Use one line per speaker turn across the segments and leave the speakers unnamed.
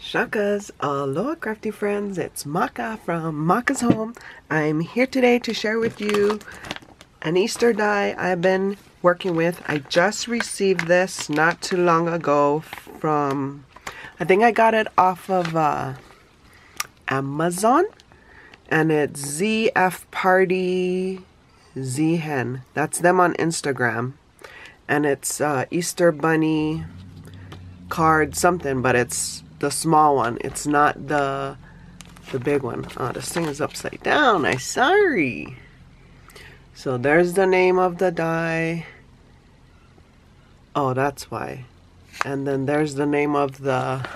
Shakas, aloha crafty friends, it's Maka from Makaz Home. I'm here today to share with you an Easter die I've been working with. I just received this not too long ago from, I think I got it off of Amazon, and it's ZF Party Z Hen. That's them on Instagram, and it's Easter Bunny card something, but it's the small one. It's not the big one. Oh, this thing is upside down. I'm sorry. So there's the name of the die. Oh, that's why. And then there's the name of the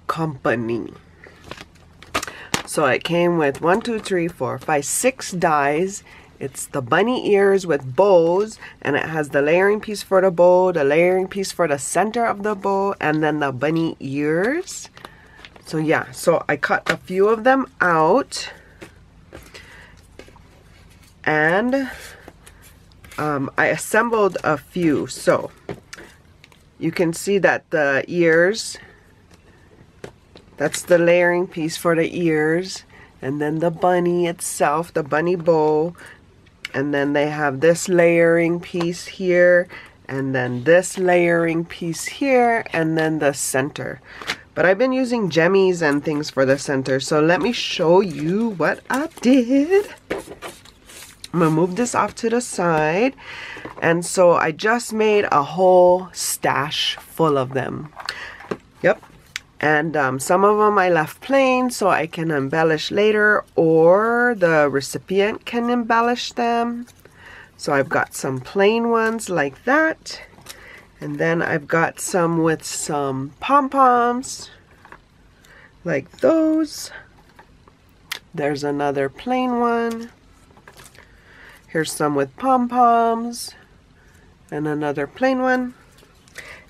company. So it came with 1, 2, 3, 4, 5, 6 dies. It's the bunny ears with bows, and it has the layering piece for the bow, the layering piece for the center of the bow, and then the bunny ears. So yeah, so I cut a few of them out, and I assembled a few. So you can see that the ears, that's the layering piece for the ears, and then the bunny itself, the bunny bow. And then they have this layering piece here, and then this layering piece here, and then the center. But I've been using jemmies and things for the center, so let me show you what I did. I'm gonna move this off to the side. And so I just made a whole stash full of them. Yep. And some of them I left plain so I can embellish later, or the recipient can embellish them. So I've got some plain ones like that. And then I've got some with some pom-poms, like those. There's another plain one. Here's some with pom-poms, and another plain one.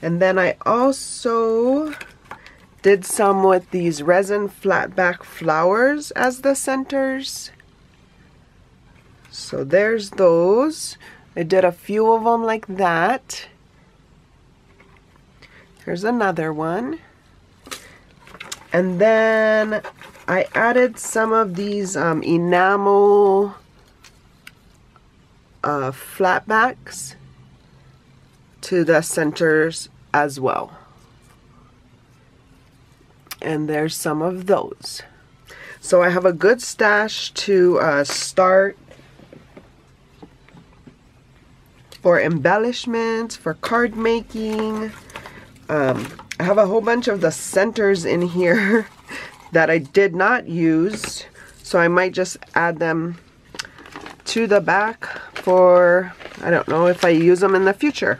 And then I also did some with these resin flat back flowers as the centers. So there's those. I did a few of them like that. Here's another one. And then I added some of these enamel flat backs to the centers as well. And there's some of those. So I have a good stash to start for embellishments, for card making. I have a whole bunch of the centers in here that I did not use, so I might just add them to the back for, I don't know if I use them in the future,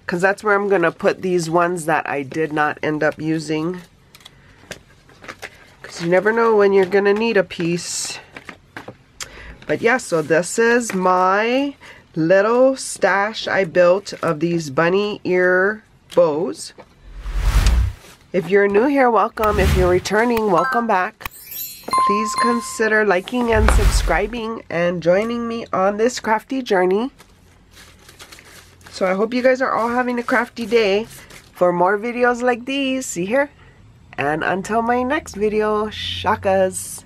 because that's where I'm going to put these ones that I did not end up using. You never know when you're gonna need a piece. But yeah, so this is my little stash I built of these bunny ear bows. If you're new here, welcome. If you're returning, welcome back. Please consider liking and subscribing and joining me on this crafty journey. So I hope you guys are all having a crafty day. For more videos like these, see here. And until my next video, shakas.